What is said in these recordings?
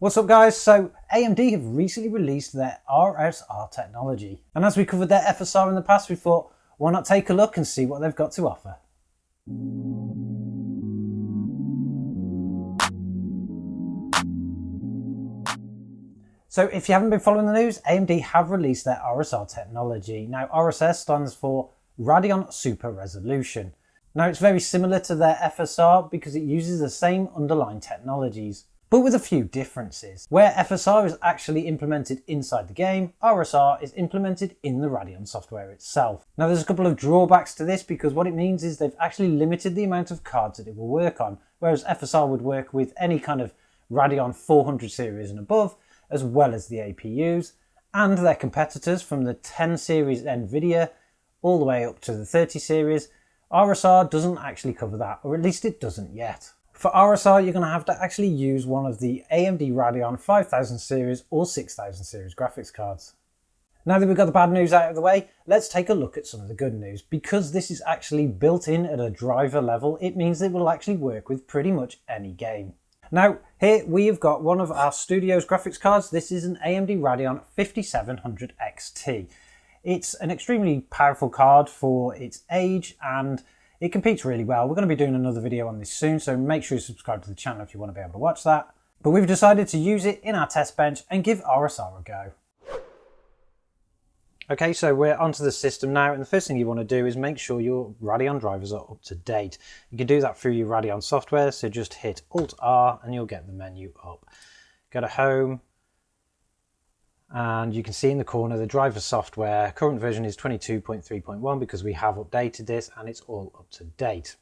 What's up guys? So AMD have recently released their RSR technology, and as we covered their FSR in the past, we thought why not take a look and see what they've got to offer. So if you haven't been following the news, AMD have released their RSR technology. Now RSR stands for Radeon Super Resolution. Now it's very similar to their FSR because it uses the same underlying technologies, but with a few differences. Where FSR is actually implemented inside the game, RSR is implemented in the Radeon software itself. Now there's a couple of drawbacks to this because what it means is they've actually limited the amount of cards that it will work on, whereas FSR would work with any kind of Radeon 400 series and above, as well as the APUs, and their competitors from the 10 series NVIDIA all the way up to the 30 series. RSR doesn't actually cover that, or at least it doesn't yet. For RSR, you're going to have to actually use one of the AMD Radeon 5000 series or 6000 series graphics cards. Now that we've got the bad news out of the way, let's take a look at some of the good news. Because this is actually built in at a driver level, it means it will actually work with pretty much any game. Now, here we've got one of our studio's graphics cards. This is an AMD Radeon 5700 XT. It's an extremely powerful card for its age and it competes really well. We're going to be doing another video on this soon, so make sure you subscribe to the channel if you want to be able to watch that. But we've decided to use it in our test bench and give RSR a go. Okay, so we're onto the system now, and the first thing you want to do is make sure your Radeon drivers are up to date. You can do that through your Radeon software, so just hit Alt-R and you'll get the menu up. Go to Home, and you can see in the corner the driver software. Current version is 22.3.1 because we have updated this and it's all up to date.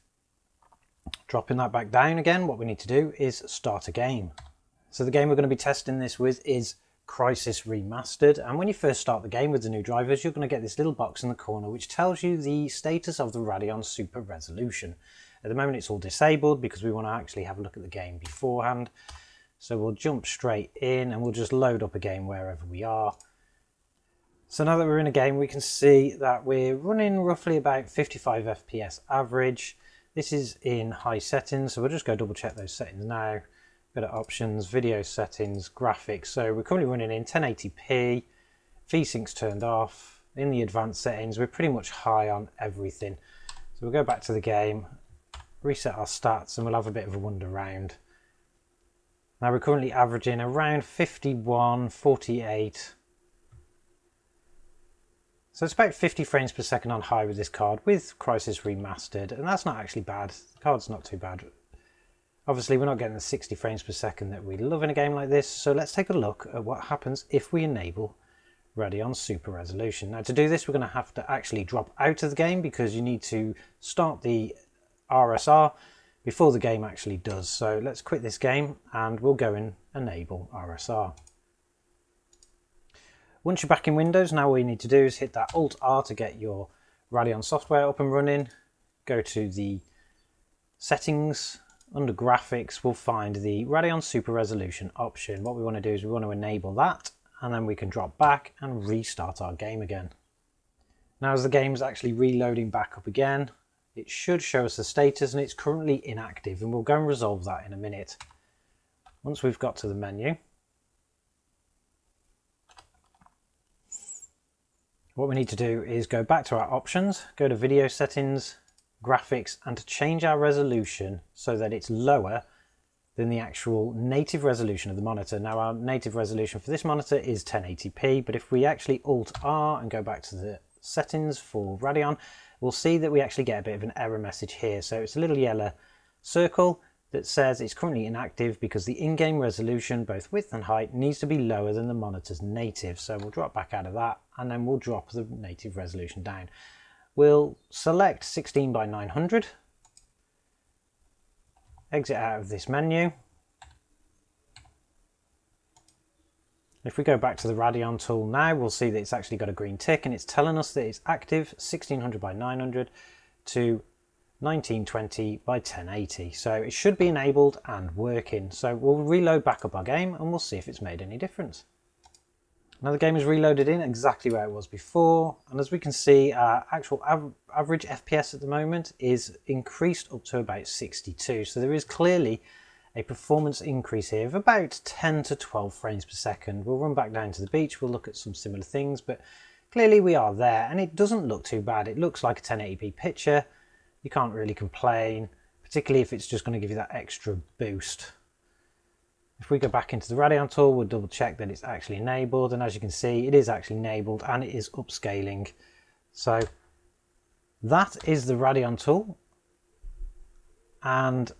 Dropping that back down again, what we need to do is start a game. So the game we're going to be testing this with is Crysis Remastered, and when you first start the game with the new drivers, you're going to get this little box in the corner which tells you the status of the Radeon Super Resolution. At the moment it's all disabled because we want to actually have a look at the game beforehand. So we'll jump straight in and we'll just load up a game wherever we are. So now that we're in a game, we can see that we're running roughly about 55 FPS average. This is in high settings, so we'll just go double check those settings now. Go to options, video settings, graphics. So we're currently running in 1080p, VSync's turned off. In the advanced settings, we're pretty much high on everything. So we'll go back to the game, reset our stats, and we'll have a bit of a wander around. Now we're currently averaging around 51, 48. So it's about 50 frames per second on high with this card with Crysis Remastered, and that's not actually bad. The card's not too bad. Obviously we're not getting the 60 frames per second that we love in a game like this, so let's take a look at what happens if we enable Radeon Super Resolution. Now to do this we're going to have to actually drop out of the game because you need to start the RSR before the game actually does. So let's quit this game and we'll go and enable RSR. Once you're back in Windows, now all you need to do is hit that Alt-R to get your Radeon software up and running. Go to the settings. Under graphics we'll find the Radeon Super Resolution option. What we want to do is we want to enable that, and then we can drop back and restart our game again. Now as the game's actually reloading back up again, it should show us the status, and it's currently inactive, and we'll go and resolve that in a minute. Once we've got to the menu, what we need to do is go back to our options, go to video settings, graphics, and to change our resolution so that it's lower than the actual native resolution of the monitor. Now our native resolution for this monitor is 1080p, but if we actually Alt-R and go back to the settings for Radeon, we'll see that we actually get a bit of an error message here. So it's a little yellow circle that says it's currently inactive because the in-game resolution, both width and height, needs to be lower than the monitor's native. So we'll drop back out of that and then we'll drop the native resolution down. We'll select 16 by 900, exit out of this menu. If we go back to the Radeon tool now, we'll see that it's actually got a green tick and it's telling us that it's active 1600 by 900 to 1920 by 1080. So it should be enabled and working. So we'll reload back up our game and we'll see if it's made any difference. Now the game is reloaded in exactly where it was before, and as we can see, our actual average FPS at the moment is increased up to about 62. So there is clearly a performance increase here of about 10 to 12 frames per second. We'll run back down to the beach, we'll look at some similar things, but clearly we are there, and it doesn't look too bad. It looks like a 1080p picture. You can't really complain, particularly if it's just going to give you that extra boost. If we go back into the Radeon tool, we'll double check that it's actually enabled, and as you can see, it is actually enabled and it is upscaling. So that is the Radeon tool and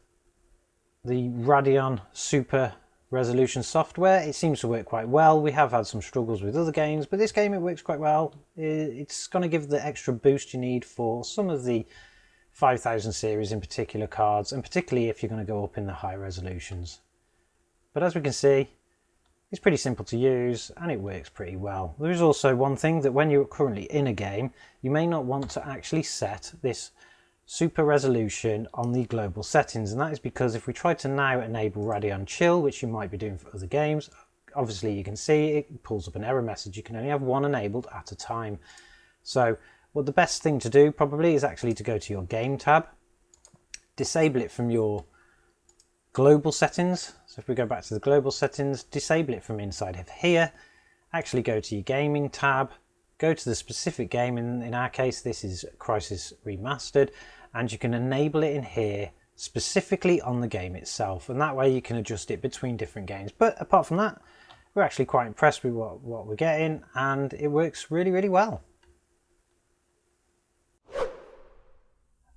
the Radeon Super Resolution software. It seems to work quite well. We have had some struggles with other games, but this game it works quite well. It's going to give the extra boost you need for some of the 5000 series in particular cards, and particularly if you're going to go up in the high resolutions. But as we can see, it's pretty simple to use and it works pretty well. There is also one thing, that when you're currently in a game, you may not want to actually set this super resolution on the global settings, and that is because if we try to now enable Radeon Chill, which you might be doing for other games, obviously you can see it pulls up an error message. You can only have one enabled at a time. So what the best thing to do probably is actually to go to your game tab, disable it from your global settings. So if we go back to the global settings, disable it from inside of here, actually go to your gaming tab, go to the specific game. In our case this is Crysis Remastered, and you can enable it in here specifically on the game itself, and that way you can adjust it between different games. But apart from that, we're actually quite impressed with what we're getting, and it works really well.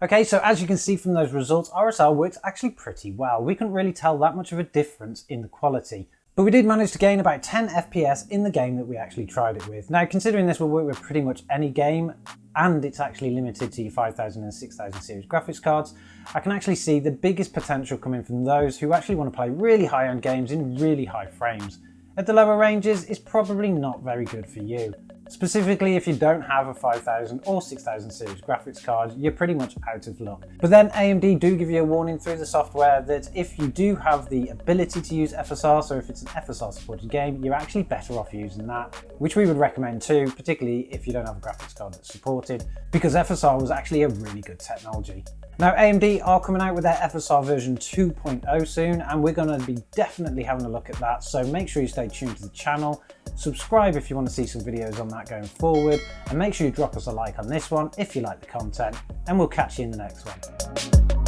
Okay, so as you can see from those results, RSR works actually pretty well. We couldn't really tell that much of a difference in the quality, but we did manage to gain about 10 FPS in the game that we actually tried it with. Now, considering this will work with pretty much any game, and it's actually limited to your 5000 and 6000 series graphics cards, I can actually see the biggest potential coming from those who actually want to play really high-end games in really high frames. At the lower ranges, it's probably not very good for you. Specifically, if you don't have a 5000 or 6000 series graphics card, you're pretty much out of luck. But then AMD do give you a warning through the software that if you do have the ability to use FSR, so if it's an FSR supported game, you're actually better off using that, which we would recommend too, particularly if you don't have a graphics card that's supported, because FSR was actually a really good technology. Now, AMD are coming out with their FSR version 2.0 soon, and we're going to be definitely having a look at that, so make sure you stay tuned to the channel, subscribe if you want to see some videos on that going forward, and make sure you drop us a like on this one if you like the content, and we'll catch you in the next one.